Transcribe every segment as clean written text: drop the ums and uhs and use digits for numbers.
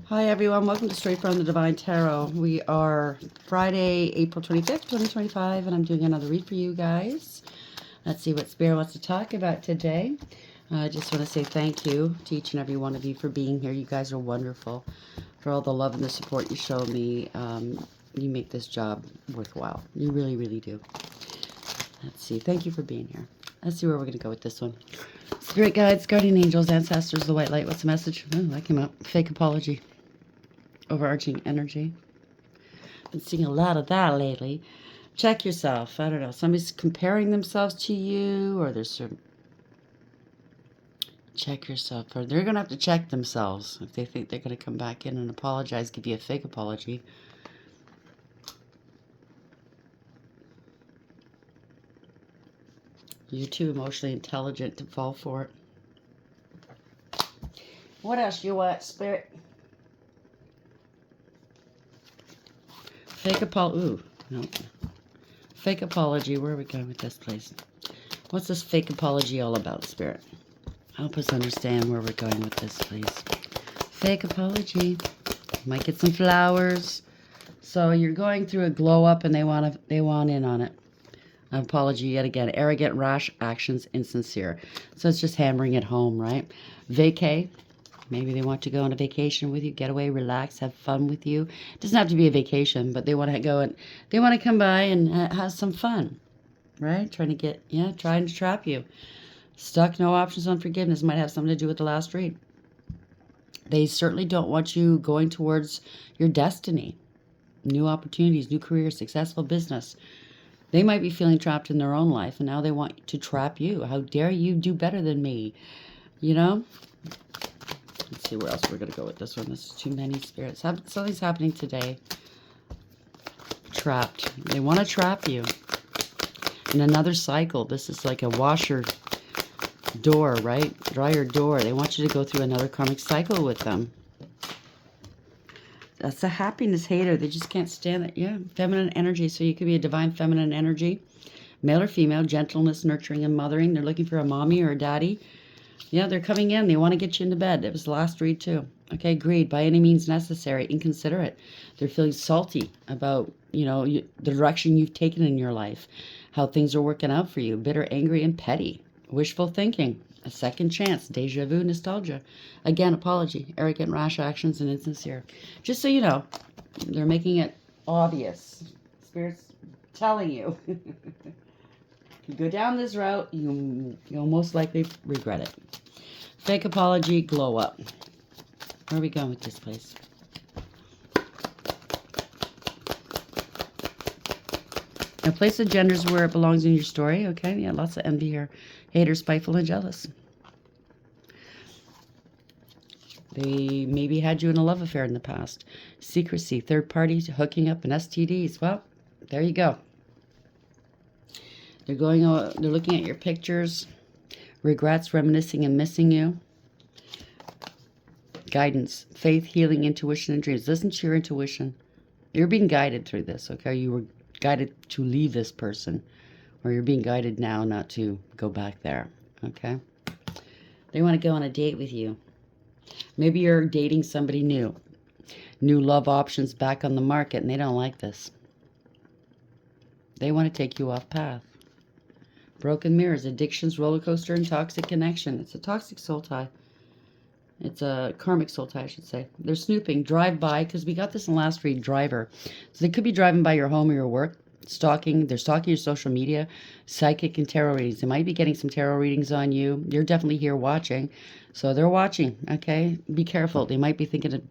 Hi everyone, welcome to Straight from the Divine Tarot. We are Friday, April 25th, 2025, and I'm doing another read for you guys. Let's see what Spirit wants to talk about today. I just want to say thank you to each and every one of you for being here. You guys are wonderful. For all the love and the support you show me, you make this job worthwhile. You really, really do. Let's see. Thank you for being here. Let's see where we're going to go with this one. Spirit guides, guardian angels, ancestors, the white light. What's the message? Oh, that came up. Fake apology. Overarching energy. Been seeing a lot of that lately. Check yourself. I don't know. Somebody's comparing themselves to you, or there's some. Check yourself. Or they're going to have to check themselves if they think they're going to come back in and apologize, give you a fake apology. You're too emotionally intelligent to fall for it. What else you want, Spirit? Fake apology. Ooh, no. Fake apology. Where are we going with this, please? What's this fake apology all about, Spirit? Help us understand where we're going with this, please. Fake apology. Might get some flowers. So you're going through a glow up, and they want in on it. An apology yet again. Arrogant, rash actions, insincere. So it's just hammering it home, right? Vacay. Maybe they want to go on a vacation with you, get away, relax, have fun with you. It doesn't have to be a vacation, but they want to go and they want to come by and have some fun, right? Trying to trap you. Stuck, no options on forgiveness might have something to do with the last read. They certainly don't want you going towards your destiny, new opportunities, new career, successful business. They might be feeling trapped in their own life, and now they want to trap you. How dare you do better than me, you know? Let's see where else we're going to go with this one. This is too many spirits. Something's happening today. Trapped. They want to trap you. In another cycle. This is like a washer door, right? Dryer door. They want you to go through another karmic cycle with them. That's a happiness hater. They just can't stand it. Yeah, feminine energy. So you could be a divine feminine energy. Male or female. Gentleness, nurturing, and mothering. They're looking for a mommy or a daddy. Yeah, they're coming in. They want to get you into bed. It was the last read, too. Okay, greed. By any means necessary. Inconsiderate. They're feeling salty about, the direction you've taken in your life. How things are working out for you. Bitter, angry, and petty. Wishful thinking. A second chance. Deja vu, nostalgia. Again, apology. Arrogant, rash actions, and insincere. Just so you know, they're making it obvious. Spirit's telling you. You go down this route, you'll most likely regret it. Fake apology, glow up. Where are we going with this, please? Now, place the genders where it belongs in your story, okay? Yeah, lots of envy here. Hater, spiteful, and jealous. They maybe had you in a love affair in the past. Secrecy, third parties, hooking up, and STDs. Well, there you go. They're looking at your pictures, regrets, reminiscing, and missing you. Guidance, faith, healing, intuition, and dreams. Listen to your intuition. You're being guided through this, okay? You were guided to leave this person, or you're being guided now not to go back there, okay? They want to go on a date with you. Maybe you're dating somebody new. New love options back on the market, and they don't like this. They want to take you off path. Broken mirrors, addictions, roller coaster, and toxic connection. It's a toxic soul tie. It's a karmic soul tie, I should say. They're snooping. Drive by, because we got this in last read, driver. So they could be driving by your home or your work, stalking. They're stalking your social media, psychic and tarot readings. They might be getting some tarot readings on you. You're definitely here watching. So they're watching, okay? Be careful. They might be thinking of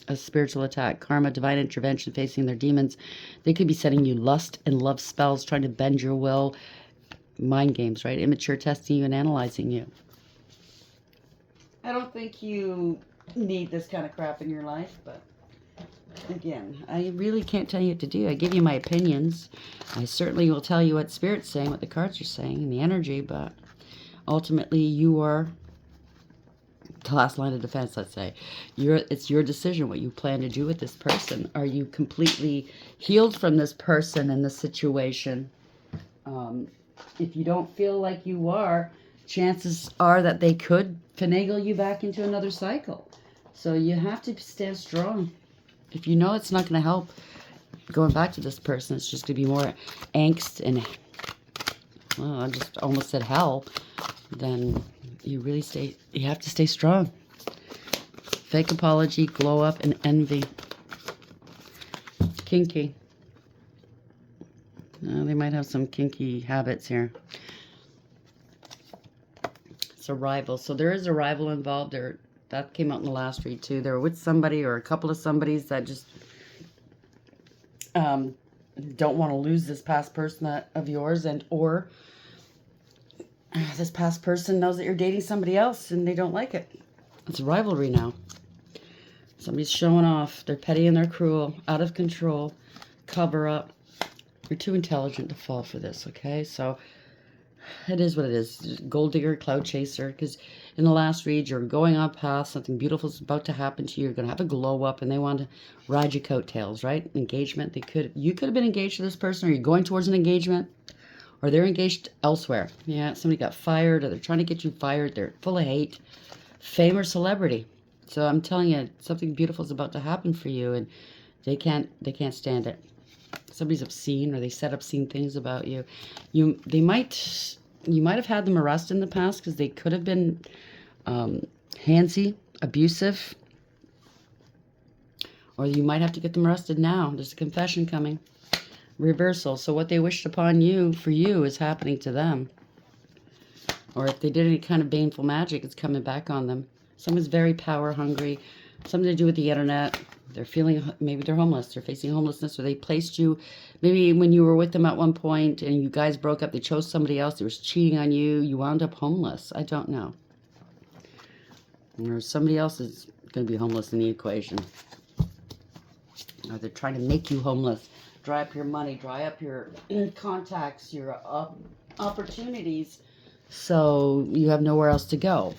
a spiritual attack, karma, divine intervention, facing their demons. They could be setting you lust and love spells, trying to bend your will. Mind games, right? Immature testing you and analyzing you. I don't think you need this kind of crap in your life, but again, I really can't tell you what to do. I give you my opinions. I certainly will tell you what Spirit's saying, what the cards are saying, and the energy, but ultimately you are the last line of defense, let's say. It's your decision what you plan to do with this person. Are you completely healed from this person and this situation? If you don't feel like you are, chances are that they could finagle you back into another cycle. So you have to stand strong. If you know it's not going to help going back to this person, it's just going to be more angst and, well, I just almost said hell, then you have to stay strong. Fake apology, glow up, and envy. Kinky. They might have some kinky habits here. It's a rival. So there is a rival involved there. That came out in the last read too. They're with somebody or a couple of somebodies that just don't want to lose this past person of yours, and or this past person knows that you're dating somebody else and they don't like it. It's a rivalry now. Somebody's showing off. They're petty and they're cruel, out of control, cover up. You're too intelligent to fall for this, okay? So it is what it is. Gold digger, cloud chaser. Because in the last read, you're going on past something beautiful is about to happen to you. You're going to have a glow up, and they want to ride your coattails, right? Engagement. You could have been engaged to this person, or you're going towards an engagement, or they're engaged elsewhere. Yeah, somebody got fired, or they're trying to get you fired. They're full of hate, fame, or celebrity. So I'm telling you, something beautiful is about to happen for you, and they can't stand it. Somebody's obscene, or they said obscene things about you. You might have had them arrested in the past because they could have been handsy, abusive, or you might have to get them arrested now. There's a confession coming. Reversal. So what they wished upon you for you is happening to them. Or if they did any kind of baneful magic, it's coming back on them. Someone's very power hungry, something to do with the internet. They're feeling, maybe they're homeless, they're facing homelessness, or they placed you, maybe when you were with them at one point and you guys broke up, they chose somebody else, they was cheating on you, you wound up homeless. I don't know. Or somebody else is going to be homeless in the equation. Or they're trying to make you homeless, dry up your money, dry up your contacts, your opportunities, so you have nowhere else to go.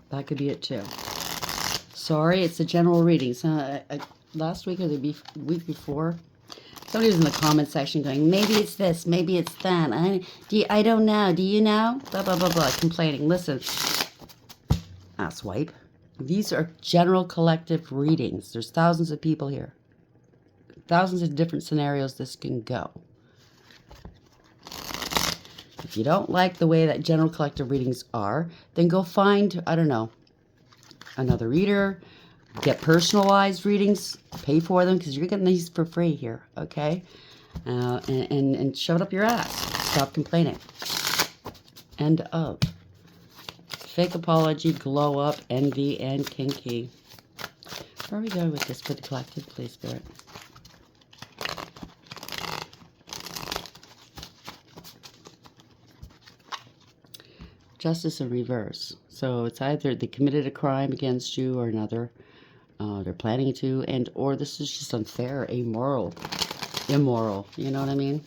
That could be it too. Sorry, it's a general reading. So last week or the week before, somebody was in the comment section going, maybe it's this, maybe it's that. I don't know. Do you know? Blah, blah, blah, blah. Complaining. Listen, asswipe. These are general collective readings. There's thousands of people here. Thousands of different scenarios this can go. If you don't like the way that general collective readings are, then go find, I don't know, another reader, get personalized readings, pay for them, because you're getting these for free here, okay? And shove it up your ass. Stop complaining. End of. Fake apology, glow up, envy, and kinky. Where are we going with this for the collective, please, Spirit? Justice in reverse. So it's either they committed a crime against you or another. They're planning to, and or this is just unfair, immoral. You know what I mean?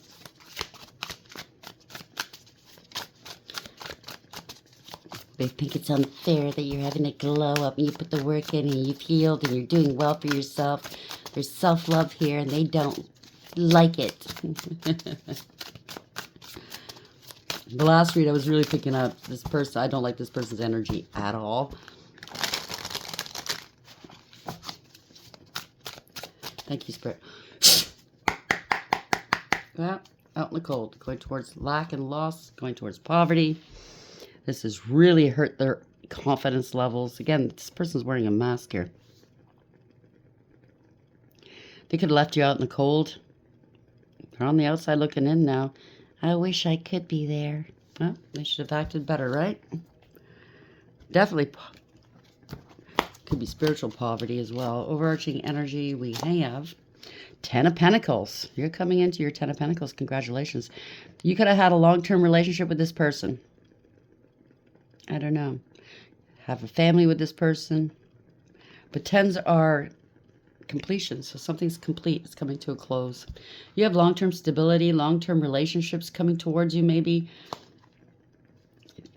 They think it's unfair that you're having a glow up and you put the work in and you've healed and you're doing well for yourself. There's self-love here and they don't like it. The last read, I was really picking up this person. I don't like this person's energy at all. Thank you, Spirit. Well, out in the cold. Going towards lack and loss. Going towards poverty. This has really hurt their confidence levels. Again, this person's wearing a mask here. They could have left you out in the cold. They're on the outside looking in now. I wish I could be there. Well, they should have acted better, right? Definitely could be spiritual poverty as well. Overarching energy, we have Ten of Pentacles. You're coming into your Ten of Pentacles. Congratulations. You could have had a long-term relationship with this person. I don't know. Have a family with this person. But tens are completion, so something's complete. It's coming to a close. You have long-term stability, long-term relationships coming towards you, maybe.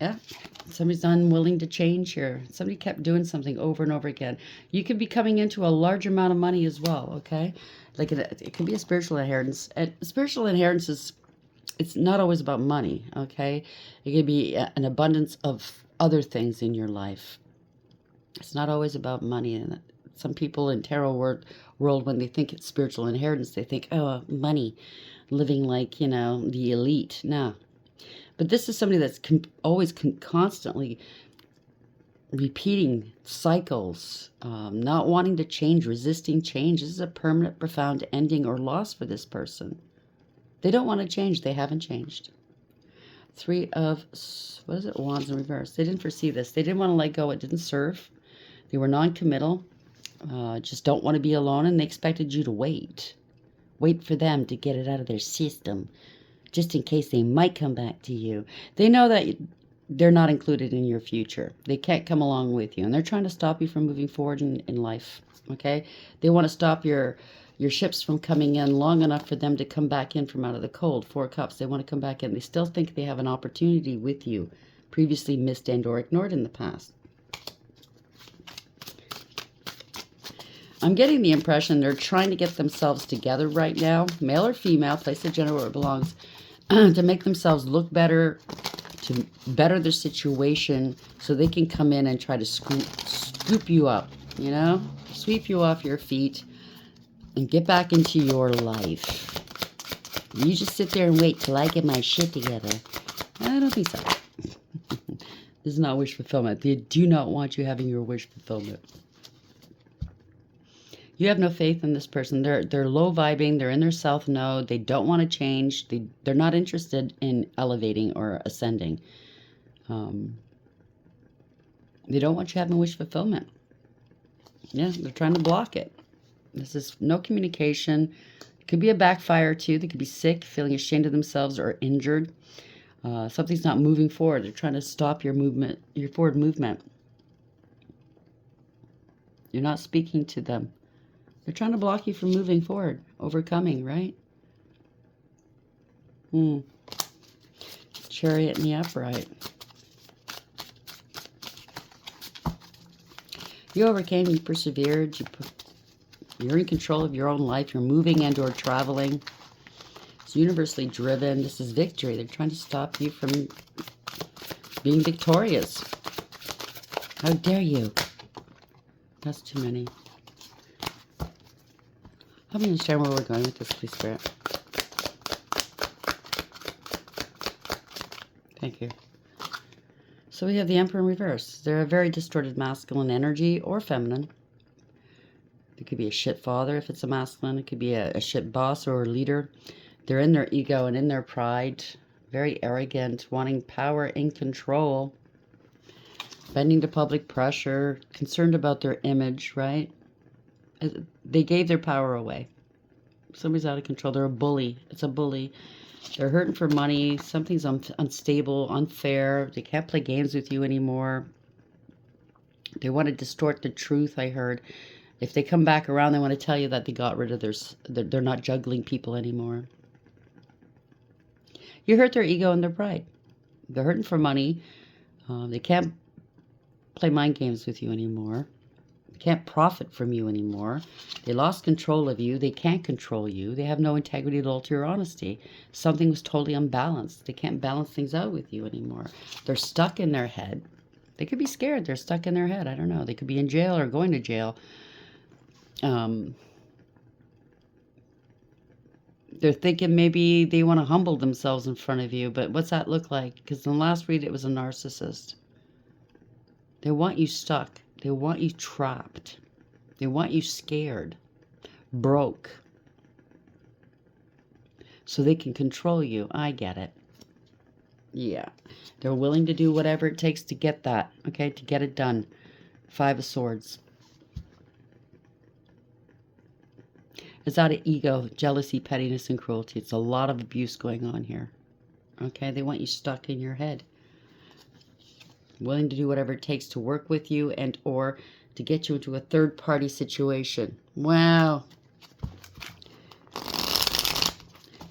Yeah, somebody's unwilling to change here. Somebody kept doing something over and over again. You could be coming into a large amount of money as well, okay? Like it could be a spiritual inheritance. And spiritual inheritance is, it's not always about money, okay? It could be an abundance of other things in your life. It's not always about money, and Some people in tarot world, when they think it's spiritual inheritance, they think, oh, money, living like, the elite. No. But this is somebody that's always constantly repeating cycles, not wanting to change, resisting change. This is a permanent, profound ending or loss for this person. They don't want to change. They haven't changed. Three of, Wands in reverse. They didn't foresee this. They didn't want to let go. It didn't serve. They were non-committal. Just don't want to be alone, and they expected you to wait. Wait for them to get it out of their system, just in case they might come back to you. They know that they're not included in your future. They can't come along with you, and they're trying to stop you from moving forward in life, okay? They want to stop your ships from coming in long enough for them to come back in from out of the cold. 4 Cups, they want to come back in. They still think they have an opportunity with you, previously missed and or ignored in the past. I'm getting the impression they're trying to get themselves together right now, male or female, place the gender where it belongs, to make themselves look better, to better their situation, so they can come in and try to scoop you up, sweep you off your feet and get back into your life. You just sit there and wait till I get my shit together. I don't think so. This is not wish fulfillment. They do not want you having your wish fulfillment. You have no faith in this person. They're low vibing. They're in their south node. They don't want to change. They're not interested in elevating or ascending. They don't want you having wish fulfillment. Yeah, they're trying to block it. This is no communication. It could be a backfire too. They could be sick, feeling ashamed of themselves, or injured. Something's not moving forward. They're trying to stop your movement, your forward movement. You're not speaking to them. They're trying to block you from moving forward, overcoming, right? Chariot in the upright. You overcame, you persevered, you're in control of your own life, you're moving and or traveling. It's universally driven. This is victory. They're trying to stop you from being victorious. How dare you? That's too many. Help me understand where we're going with this, please, Spirit. Thank you. So we have the Emperor in reverse. They're a very distorted masculine energy or feminine. It could be a shit father if it's a masculine. It could be a shit boss or a leader. They're in their ego and in their pride. Very arrogant, wanting power and control. Bending to public pressure. Concerned about their image, right? They gave their power away. Somebody's out of control. They're a bully. It's a bully. They're hurting for money. Something's unstable, unfair. They can't play games with you anymore. They want to distort the truth, I heard. If they come back around, they want to tell you that they got rid of they're not juggling people anymore. You hurt their ego and their pride. They're hurting for money. They can't play mind games with you anymore. They can't profit from you anymore. They lost control of you. They can't control you. They have no integrity, loyalty, or honesty. Something was totally unbalanced. They can't balance things out with you anymore. They're stuck in their head. They could be scared. They're stuck in their head. I don't know. They could be in jail or going to jail. They're thinking maybe they want to humble themselves in front of you, but what's that look like? Because in the last read, it was a narcissist. They want you stuck. They want you trapped. They want you scared, broke, so they can control you. I get it. Yeah. They're willing to do whatever it takes to get that, okay, to get it done. 5 of Swords. It's out of ego, jealousy, pettiness, and cruelty. It's a lot of abuse going on here. Okay, they want you stuck in your head. Willing to do whatever it takes to work with you and or to get you into a third-party situation. Wow.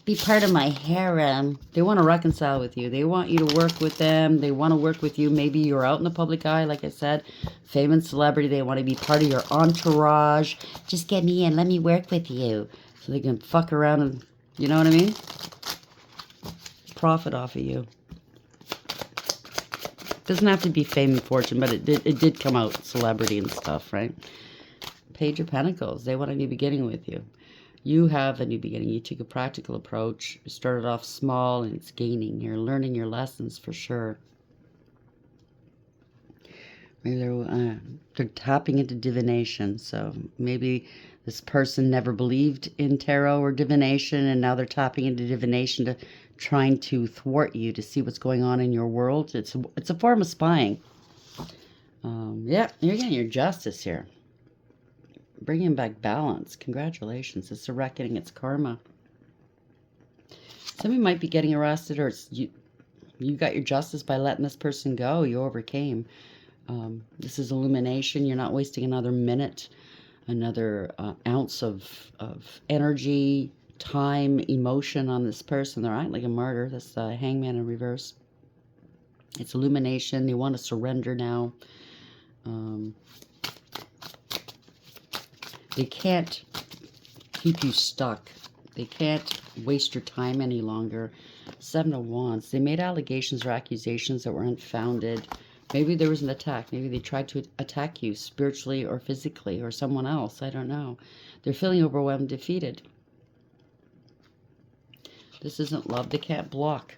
Be part of my harem. They want to reconcile with you. They want you to work with them. They want to work with you. Maybe you're out in the public eye, like I said. Fame and celebrity. They want to be part of your entourage. Just get me in. Let me work with you. So they can fuck around and, you know what I mean? Profit off of you. Doesn't have to be fame and fortune, but it did come out celebrity and stuff, right? Page of Pentacles. They want a new beginning with you. You have a new beginning. You took a practical approach. You started off small and it's gaining. You're learning your lessons for sure. Maybe they're tapping into divination. So maybe this person never believed in tarot or divination, and now they're tapping into divination to trying to thwart you, to see what's going on in your world. It's a form of spying. Yeah, you're getting your justice here. Bringing back balance. Congratulations. It's a reckoning. It's karma. Somebody might be getting arrested, or it's you got your justice by letting this person go. You overcame. This is illumination. You're not wasting another minute, another ounce of energy, time, emotion on this person. They're acting like a martyr. That's the Hangman in reverse. It's illumination. They want to surrender now. They can't keep you stuck. They can't waste your time any longer. Seven of Wands. They made allegations or accusations that were unfounded. Maybe there was an attack. Maybe they tried to attack you spiritually or physically or someone else. I don't know. They're feeling overwhelmed, defeated. This isn't love. They can't block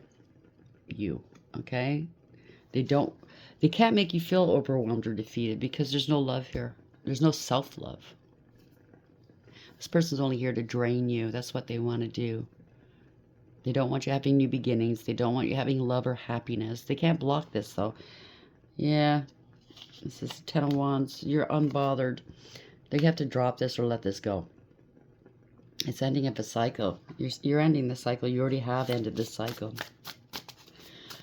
you, okay? They can't make you feel overwhelmed or defeated because there's no love here. There's no self-love. This person's only here to drain you. That's what they want to do. They don't want you having new beginnings. They don't want you having love or happiness. They can't block this, though. Yeah, this is 10 of Wands. You're unbothered. They have to drop this or let this go. It's ending of a cycle. You're ending the cycle. You already have ended this cycle.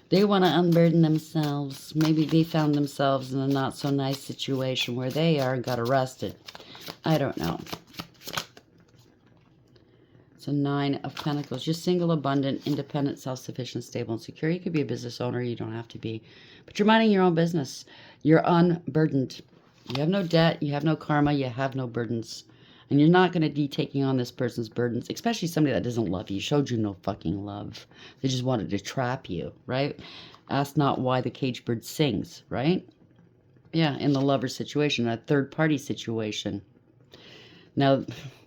They want to unburden themselves. Maybe they found themselves in a not-so-nice situation where they are and got arrested. I don't know. It's a 9 of Pentacles. You're single, abundant, independent, self-sufficient, stable, and secure. You could be a business owner. You don't have to be. But you're minding your own business. You're unburdened. You have no debt. You have no karma. You have no burdens. And you're not going to be taking on this person's burdens, especially somebody that doesn't love you. Showed you no fucking love. They just wanted to trap you, right? Ask not why the caged bird sings, right? Yeah, in the lover situation, a third-party situation. Now,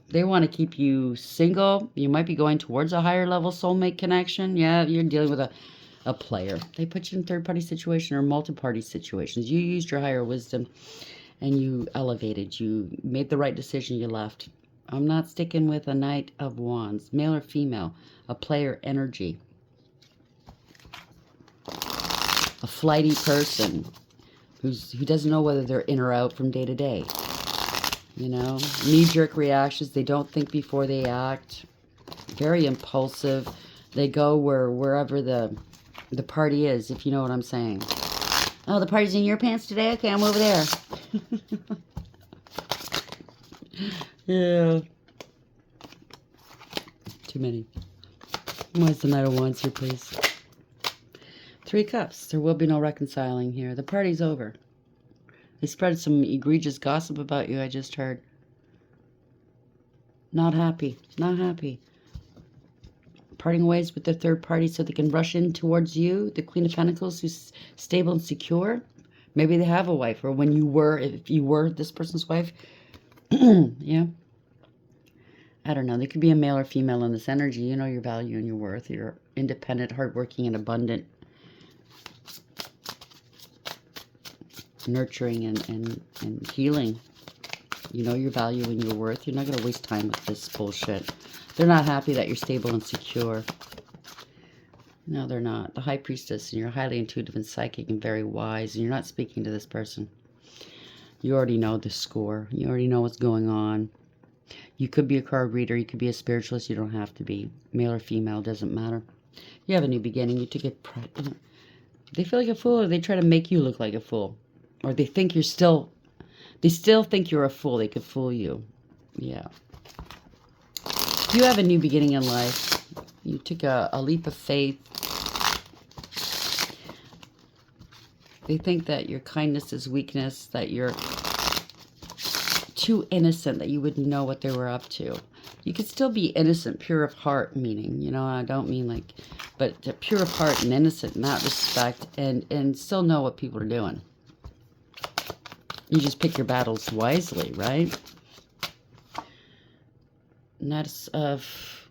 they want to keep you single. You might be going towards a higher level soulmate connection. Yeah, you're dealing with a player. They put you in third-party situation or multi-party situations. You used your higher wisdom and you elevated. You made the right decision. You left. I'm not sticking with a Knight of Wands. Male or female. A player energy. A flighty person who doesn't know whether they're in or out from day to day. You know, knee-jerk reactions. They don't think before they act. Very impulsive. They go wherever the party is, if you know what I'm saying. Oh, the party's in your pants today? Okay, I'm over there. Yeah. Too many. Why's the Knight of Wands here, please? 3 Cups. There will be no reconciling here. The party's over. They spread some egregious gossip about you, I just heard. Not happy. Not happy. Parting ways with their third party so they can rush in towards you, the Queen of Pentacles, who's stable and secure. Maybe they have a wife, or if you were this person's wife. Yeah. I don't know. They could be a male or female in this energy. You know your value and your worth. You're independent, hardworking, and abundant. Nurturing and healing. You know your value and your worth. You're not going to waste time with this bullshit. They're not happy that you're stable and secure. No, they're not. The High Priestess, and you're highly intuitive and psychic and very wise, and you're not speaking to this person. You already know the score. You already know what's going on. You could be a card reader. You could be a spiritualist. You don't have to be. Male or female, doesn't matter. You have a new beginning. You took it. They feel like a fool, or they try to make you look like a fool. Or they think they still think you're a fool. They could fool you. Yeah. You have a new beginning in life. You took a leap of faith. They think that your kindness is weakness, that you're too innocent, that you wouldn't know what they were up to. You could still be innocent, pure of heart, meaning, you know, I don't mean like, but pure of heart and innocent in that respect, and still know what people are doing. You just pick your battles wisely, right? Knights of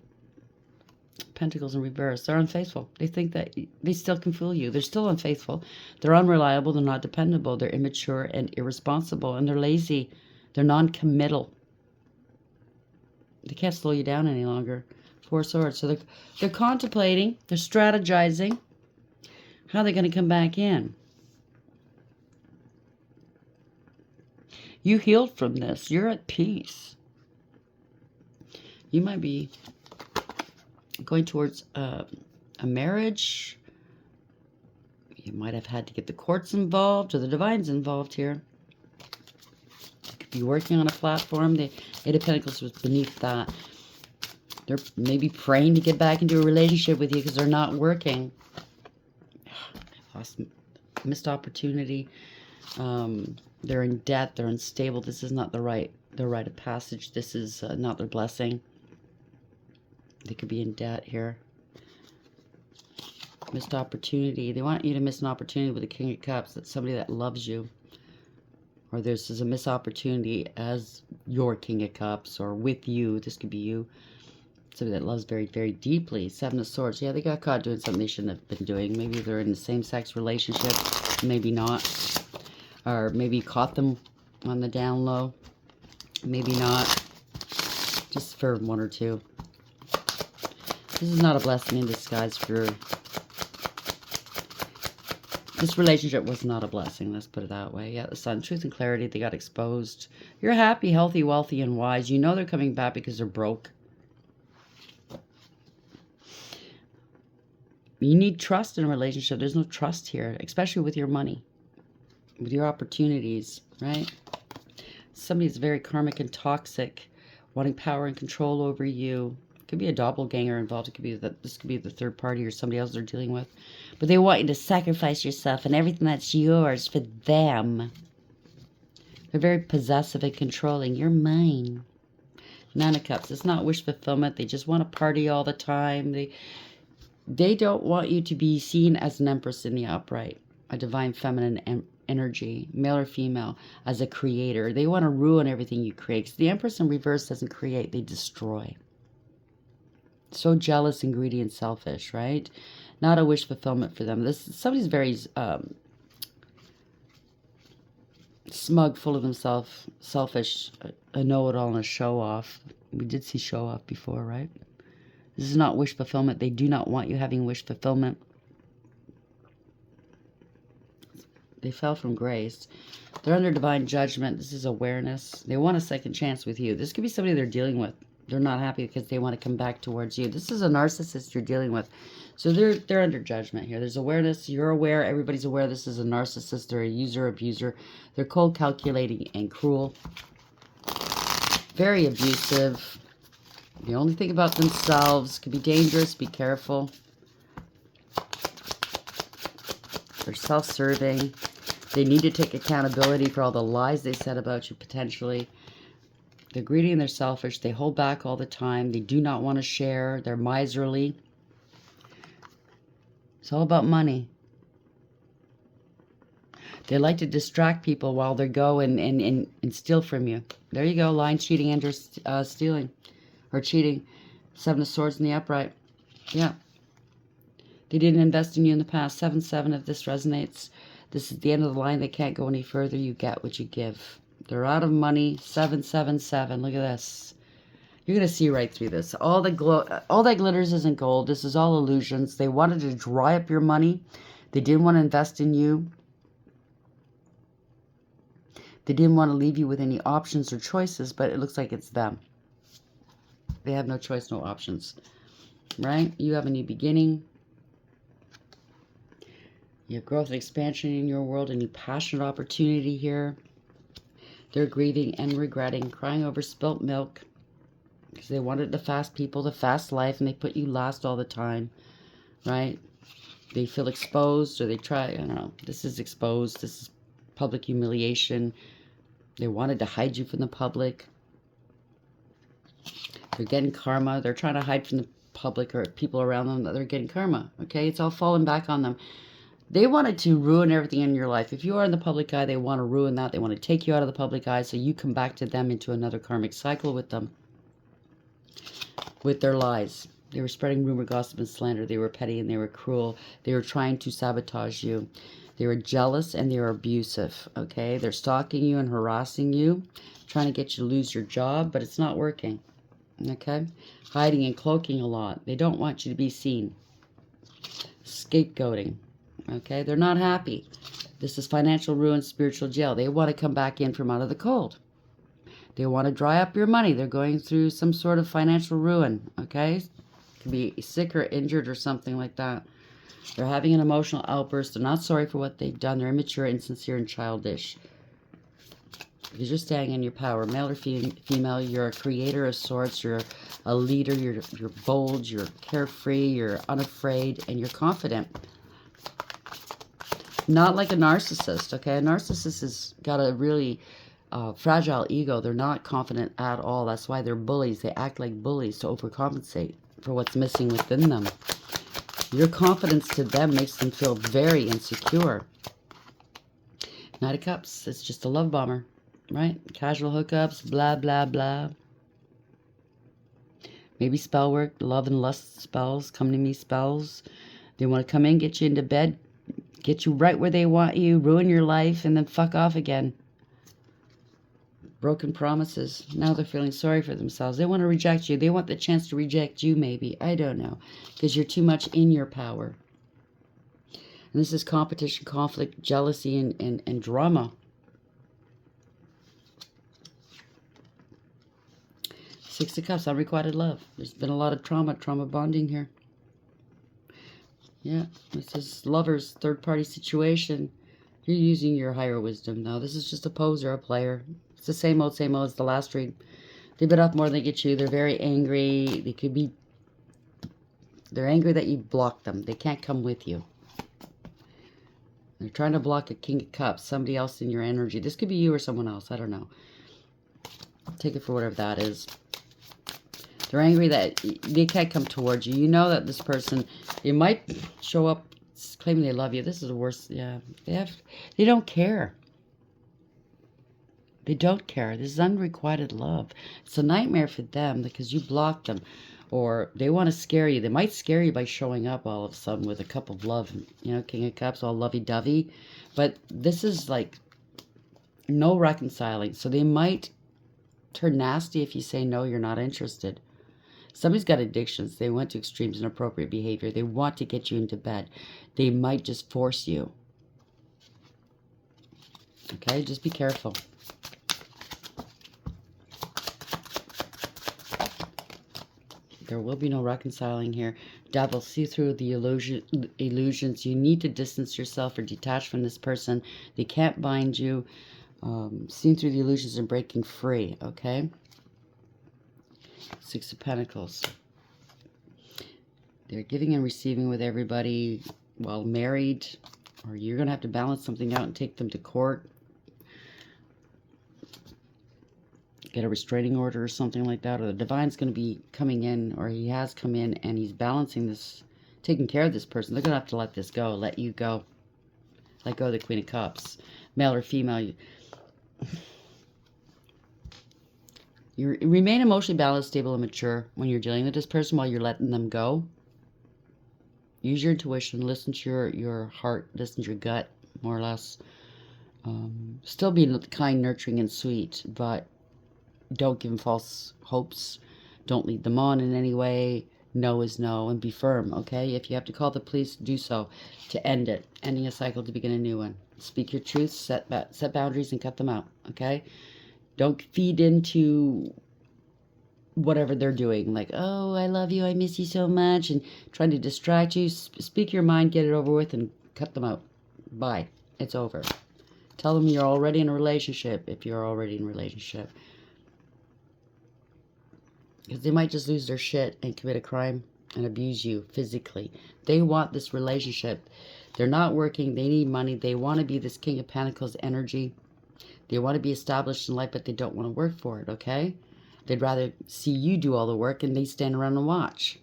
Pentacles in reverse. They're unfaithful. They think that they still can fool you. They're still unfaithful. They're unreliable. They're not dependable. They're immature and irresponsible. And they're lazy. They're non-committal. They can't slow you down any longer. Four Swords. So they're contemplating. They're strategizing. How are they going to come back in? You healed from this. You're at peace. You might be going towards a marriage. You might have had to get the courts involved or the divines involved here. You could be working on a platform. The Eight of Pentacles was beneath that. They're maybe praying to get back into a relationship with you because they're not working. Lost, missed opportunity. They're in debt. They're unstable. This is not the rite of passage. This is not their blessing. They could be in debt here. Missed opportunity. They want you to miss an opportunity with the King of Cups. That's somebody that loves you. Or this is a missed opportunity as your King of Cups or with you. This could be you. Somebody that loves very, very deeply. Seven of Swords. Yeah, they got caught doing something they shouldn't have been doing. Maybe they're in the same-sex relationship. Maybe not. Or maybe you caught them on the down low. Maybe not. Just for one or two. This is not a blessing in disguise for... This relationship was not a blessing, let's put it that way. Yeah, the Sun, truth and clarity, they got exposed. You're happy, healthy, wealthy, and wise. You know they're coming back because they're broke. You need trust in a relationship. There's no trust here, especially with your money, with your opportunities, right? Somebody's very karmic and toxic, wanting power and control over you. Could be a doppelganger involved. It could be that this could be the third party or somebody else they're dealing with. But they want you to sacrifice yourself and everything that's yours for them. They're very possessive and controlling. You're mine. Nine of Cups. It's not wish fulfillment. They just want to party all the time. They don't want you to be seen as an empress in the upright. A divine feminine energy, male or female, as a creator. They want to ruin everything you create. 'Cause the empress in reverse doesn't create. They destroy. So jealous and greedy and selfish, right? Not a wish fulfillment for them. Somebody's very smug, full of himself, selfish, a know-it-all and a show-off. We did see show-off before, right? This is not wish fulfillment. They do not want you having wish fulfillment. They fell from grace. They're under divine judgment. This is awareness. They want a second chance with you. This could be somebody they're dealing with. They're not happy because they want to come back towards you. This is a narcissist you're dealing with. So they're under judgment here. There's awareness. You're aware. Everybody's aware this is a narcissist. They're a user, abuser. They're cold, calculating, and cruel. Very abusive. They only think about themselves. Could be dangerous. Be careful. They're self-serving. They need to take accountability for all the lies they said about you potentially. They're greedy and they're selfish. They hold back all the time. They do not want to share. They're miserly. It's all about money. They like to distract people while they go and steal from you. There you go. Lying, cheating, and stealing. Or cheating. Seven of Swords in the upright. Yeah. They didn't invest in you in the past. 7-7, if this resonates. This is the end of the line. They can't go any further. You get what you give. They're out of money. 7-7-7. Look at this. You're going to see right through this. All that glitters isn't gold. This is all illusions. They wanted to dry up your money. They didn't want to invest in you. They didn't want to leave you with any options or choices, but it looks like it's them. They have no choice, no options. Right? You have a new beginning. You have growth and expansion in your world, a new passionate opportunity here. They're grieving and regretting, crying over spilt milk because they wanted the fast people, the fast life, and they put you last all the time, right? They feel exposed, or they try, I don't know. This is exposed. This is public humiliation. They wanted to hide you from the public. They're getting karma. They're trying to hide from the public or people around them that they're getting karma, okay? It's all falling back on them. They wanted to ruin everything in your life. If you are in the public eye, they want to ruin that. They want to take you out of the public eye so you come back to them into another karmic cycle with them. with their lies. They were spreading rumor, gossip, and slander. They were petty and they were cruel. They were trying to sabotage you. They were jealous and they were abusive, okay? They're stalking you and harassing you, trying to get you to lose your job, but it's not working, okay? Hiding and cloaking a lot. They don't want you to be seen. Scapegoating, okay? They're not happy. This is financial ruin, spiritual jail. They want to come back in from out of the cold. They want to dry up your money. They're going through some sort of financial ruin, okay? Could be sick or injured or something like that. They're having an emotional outburst. They're not sorry for what they've done. They're immature, insincere, and childish. Because you're staying in your power. Male or female, you're a creator of sorts. You're a leader. You're bold. You're carefree. You're unafraid. And you're confident. Not like a narcissist, okay? A narcissist has got a really fragile ego. They're not confident at all. That's why they're bullies. They act like bullies to overcompensate for what's missing within them. Your confidence to them makes them feel very insecure. Knight of Cups, it's just a love bomber, right? Casual hookups, blah, blah, blah. Maybe spell work, love and lust spells, come to me spells. They want to come in, get you into bed, get you right where they want you, ruin your life, and then fuck off again. Broken promises. Now they're feeling sorry for themselves. They want to reject you. They want the chance to reject you, maybe. I don't know. Because you're too much in your power. And this is competition, conflict, jealousy, and drama. Six of Cups, unrequited love. There's been a lot of trauma bonding here. Yeah, this is lovers, third-party situation. You're using your higher wisdom now. This is just a poser, a player. It's the same old as the last read. They've been up more than they get you. They're very angry. They're angry that you blocked them. They can't come with you. They're trying to block a King of Cups, somebody else in your energy. This could be you or someone else. I don't know. Take it for whatever that is. They're angry that they can't come towards you. You know that this person, they might show up claiming they love you. This is the worst. Yeah, they don't care. They don't care. This is unrequited love. It's a nightmare for them because you blocked them. Or they want to scare you. They might scare you by showing up all of a sudden with a cup of love. You know, King of Cups, all lovey-dovey. But this is like no reconciling. So they might turn nasty if you say no, you're not interested. Somebody's got addictions. They went to extremes, inappropriate behavior. They want to get you into bed. They might just force you. Okay, just be careful. There will be no reconciling here. Devil, see through the illusions. You need to distance yourself or detach from this person. They can't bind you. Seeing through the illusions and breaking free, okay? Six of Pentacles. They're giving and receiving with everybody while married. Or you're going to have to balance something out and take them to court. Get a restraining order or something like that, or the divine's going to be coming in, or he has come in and he's balancing this, taking care of this person. They're going to have to let this go, let you go. Let go of the Queen of Cups. Male or female. You remain emotionally balanced, stable, and mature when you're dealing with this person while you're letting them go. Use your intuition, listen to your heart, listen to your gut, more or less. Still be kind, nurturing, and sweet, but don't give them false hopes. Don't lead them on in any way. No is no, and be firm, okay? If you have to call the police, do so to end it. Ending a cycle to begin a new one. Speak your truth, set boundaries, and cut them out, okay? Don't feed into whatever they're doing. Like, oh, I love you, I miss you so much, and trying to distract you. Speak your mind, get it over with, and cut them out. Bye. It's over. Tell them you're already in a relationship if you're already in a relationship. Because they might just lose their shit and commit a crime and abuse you physically. They want this relationship. They're not working. They need money. They want to be this King of Pentacles energy. They want to be established in life, but they don't want to work for it, okay? They'd rather see you do all the work and they stand around and watch.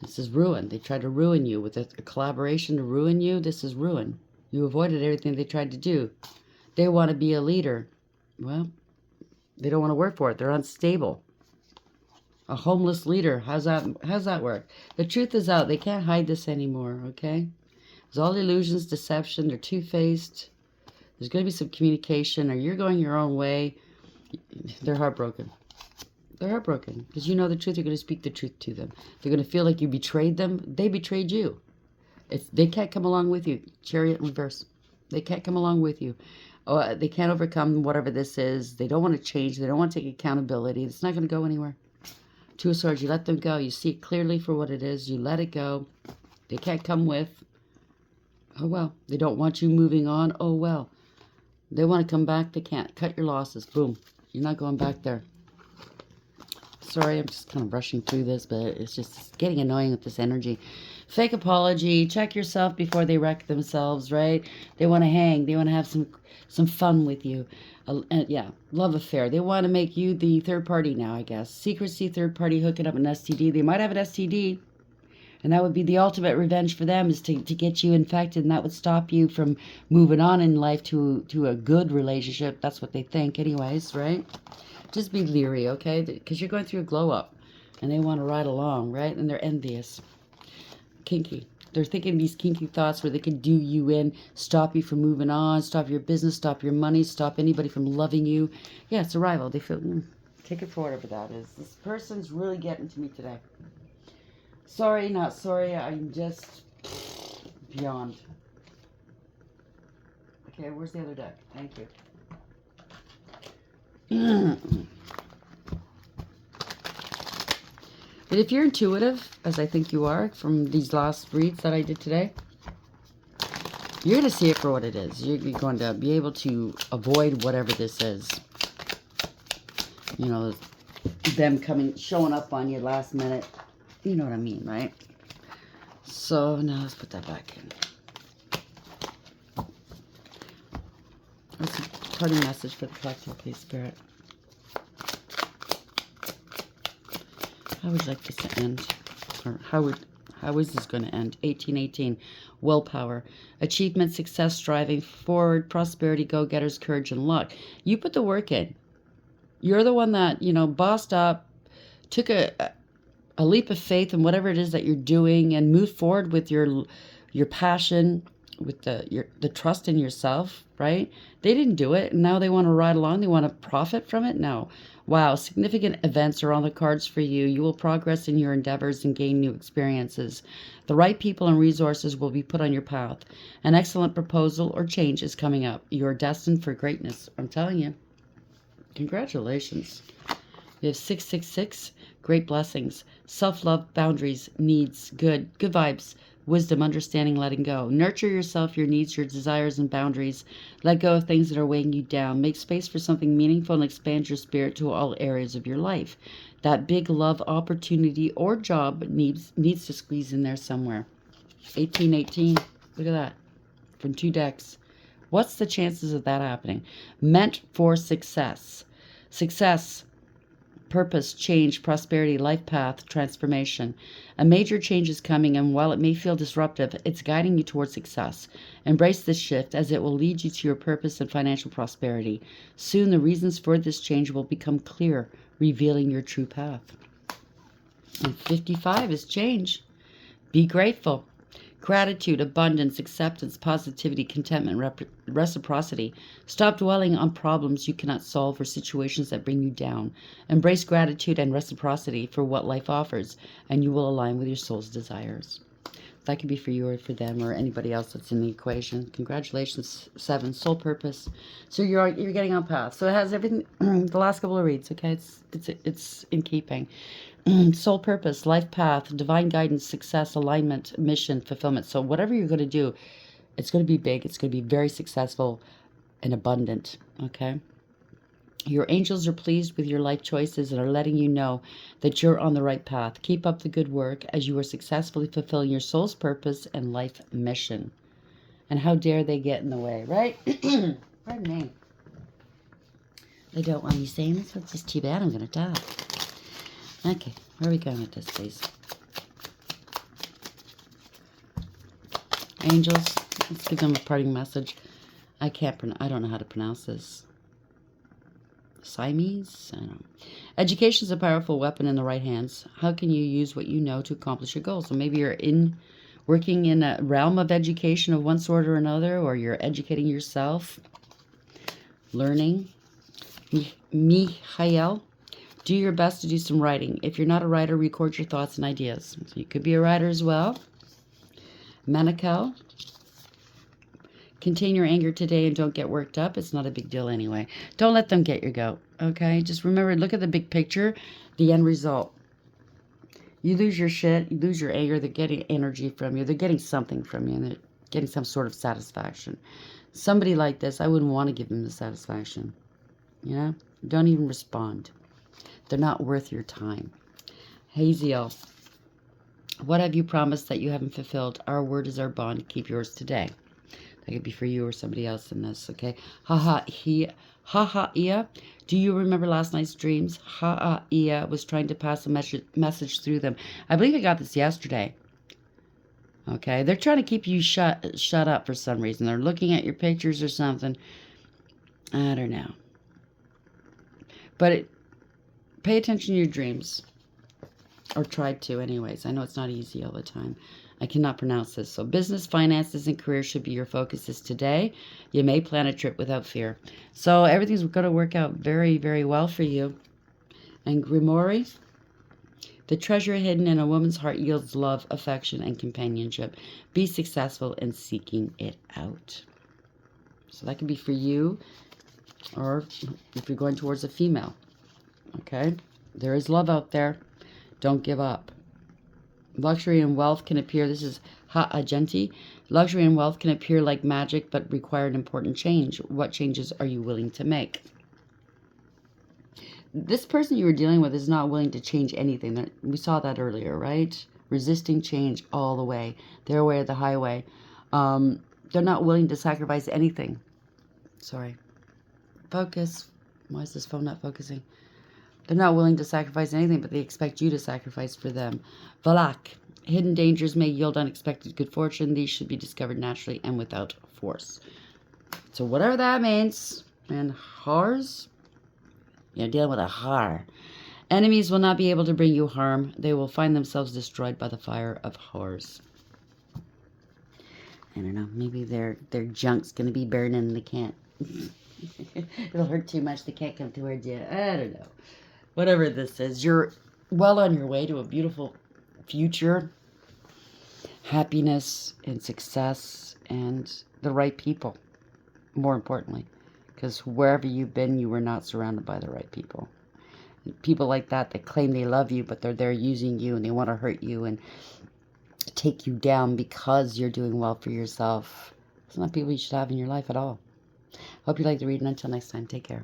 This is ruin. They tried to ruin you. With a collaboration to ruin you, this is ruin. You avoided everything they tried to do. They want to be a leader. Well, they don't want to work for it. They're unstable. A homeless leader. How's that work? The truth is out. They can't hide this anymore, okay? It's all illusions, deception. They're two-faced. There's going to be some communication, or you're going your own way. They're heartbroken. They're heartbroken because you know the truth. You're going to speak the truth to them. They're going to feel like you betrayed them. They betrayed you. They can't come along with you. Chariot in reverse. They can't come along with you. Oh, they can't overcome whatever this is. They don't want to change. They don't want to take accountability. It's not going to go anywhere. Two of Swords, you let them go. You see it clearly for what it is. You let it go. They can't come with. Oh, well. They don't want you moving on. Oh, well. They want to come back. They can't. Cut your losses. Boom. You're not going back there. Sorry, I'm just kind of rushing through this, but it's just getting annoying with this energy. Fake apology. Check yourself before they wreck themselves, right? They want to hang. They want to have some fun with you. Yeah, love affair. They want to make you the third party now, I guess. Secrecy, third party, hooking up an STD. They might have an STD. And that would be the ultimate revenge for them, is to get you infected. And that would stop you from moving on in life to a good relationship. That's what they think anyways, right? Just be leery, okay? Because you're going through a glow up. And they want to ride along, right? And they're envious. Kinky. They're thinking these kinky thoughts where they can do you in, stop you from moving on, stop your business, stop your money, stop anybody from loving you. Yeah, it's a rival. They feel, take it for whatever that is. This person's really getting to me today. Sorry, not sorry. I'm just beyond. Okay, where's the other deck? Thank you. But if you're intuitive, as I think you are from these last reads that I did today, you're going to see it for what it is. You're going to be able to avoid whatever this is. You know, them showing up on you last minute. You know what I mean, right? So now let's put that back in. What's the parting message for the collective, please, Spirit? How would you like this to end? Or how is this going to end? 1818. Willpower. Achievement, success, striving forward, prosperity, go-getters, courage, and luck. You put the work in. You're the one that, bossed up, took a leap of faith in whatever it is that you're doing, and moved forward with your passion, with the trust in yourself, right? They didn't do it, and now they want to ride along. They want to profit from it. No. Wow, significant events are on the cards for you. You will progress in your endeavors and gain new experiences. The right people and resources will be put on your path. An excellent proposal or change is coming up. You are destined for greatness. I'm telling you. Congratulations. We have 666, great blessings. Self-love, boundaries, needs, good vibes. Wisdom, understanding, letting go. Nurture yourself, your needs, your desires, and boundaries. Let go of things that are weighing you down. Make space for something meaningful and expand your spirit to all areas of your life. That big love opportunity or job needs to squeeze in there somewhere. 1818. Look at that. From 2 decks. What's the chances of that happening? Meant for success. Success. Purpose, change, prosperity, life path, transformation. A major change is coming, and while it may feel disruptive, it's guiding you towards success. Embrace this shift, as it will lead you to your purpose and financial prosperity. Soon, the reasons for this change will become clear, revealing your true path. And 55 is change. Be grateful. Gratitude, abundance, acceptance, positivity, contentment, reciprocity. Stop dwelling on problems you cannot solve or situations that bring you down. Embrace gratitude and reciprocity for what life offers, and you will align with your soul's desires. That could be for you or for them or anybody else that's in the equation. Congratulations, 7, soul purpose. So you're getting on path. So it has everything. The last couple of reads, okay? It's in keeping. Soul purpose, life path, divine guidance, success, alignment, mission, fulfillment. So whatever you're going to do, it's going to be big. It's going to be very successful and abundant. Okay. Your angels are pleased with your life choices and are letting you know that you're on the right path. Keep up the good work as you are successfully fulfilling your soul's purpose and life mission. And how dare they get in the way, right? Pardon me. They don't want me saying this. It's just too bad. I'm going to die. Okay, where are we going with this, please? Angels, let's give them a parting message. I don't know how to pronounce this. Siamese? I don't know. Education is a powerful weapon in the right hands. How can you use what you know to accomplish your goals? So maybe you're working in a realm of education of one sort or another, or you're educating yourself, learning. Michael, do your best to do some writing. If you're not a writer, record your thoughts and ideas. So you could be a writer as well. Manukau, contain your anger today and don't get worked up. It's not a big deal anyway. Don't let them get your goat, okay? Just remember, look at the big picture, the end result. You lose your shit, you lose your anger, they're getting energy from you. They're getting something from you, and they're getting some sort of satisfaction. Somebody like this, I wouldn't want to give them the satisfaction. You know? Don't even respond. They're not worth your time. Haziel, what have you promised that you haven't fulfilled? Our word is our bond. Keep yours today. That could be for you or somebody else in this, okay? Ia. Do you remember last night's dreams? Ia was trying to pass a message through them. I believe I got this yesterday. Okay? They're trying to keep you shut up for some reason. They're looking at your pictures or something. I don't know. But pay attention to your dreams. Or try to anyways. I know it's not easy all the time. I cannot pronounce this. So business, finances, and career should be your focuses today. You may plan a trip without fear. So everything's going to work out very, very well for you. And Grimoire, the treasure hidden in a woman's heart yields love, affection, and companionship. Be successful in seeking it out. So that could be for you, or if you're going towards a female. Okay? There is love out there. Don't give up. Luxury and wealth can appear, this is Ha'agenti. Luxury and wealth can appear like magic, but require an important change. What changes are you willing to make? This person you were dealing with is not willing to change anything. We saw that earlier, right? Resisting change all the way. Their way or the highway. They're not willing to sacrifice anything. Sorry. Focus. Why is this phone not focusing? They're not willing to sacrifice anything, but they expect you to sacrifice for them. Valak. Hidden dangers may yield unexpected good fortune. These should be discovered naturally and without force. So whatever that means. And Hars? You're dealing with a Har. Enemies will not be able to bring you harm. They will find themselves destroyed by the fire of Hars. I don't know. Maybe their junk's going to be burning and they can't. It'll hurt too much. They can't come towards you. I don't know. Whatever this is, you're well on your way to a beautiful future, happiness and success, and the right people, more importantly. Because wherever you've been, you were not surrounded by the right people. People like that claim they love you, but they're there using you, and they want to hurt you and take you down because you're doing well for yourself. It's not people you should have in your life at all. Hope you like the reading. Until next time, take care.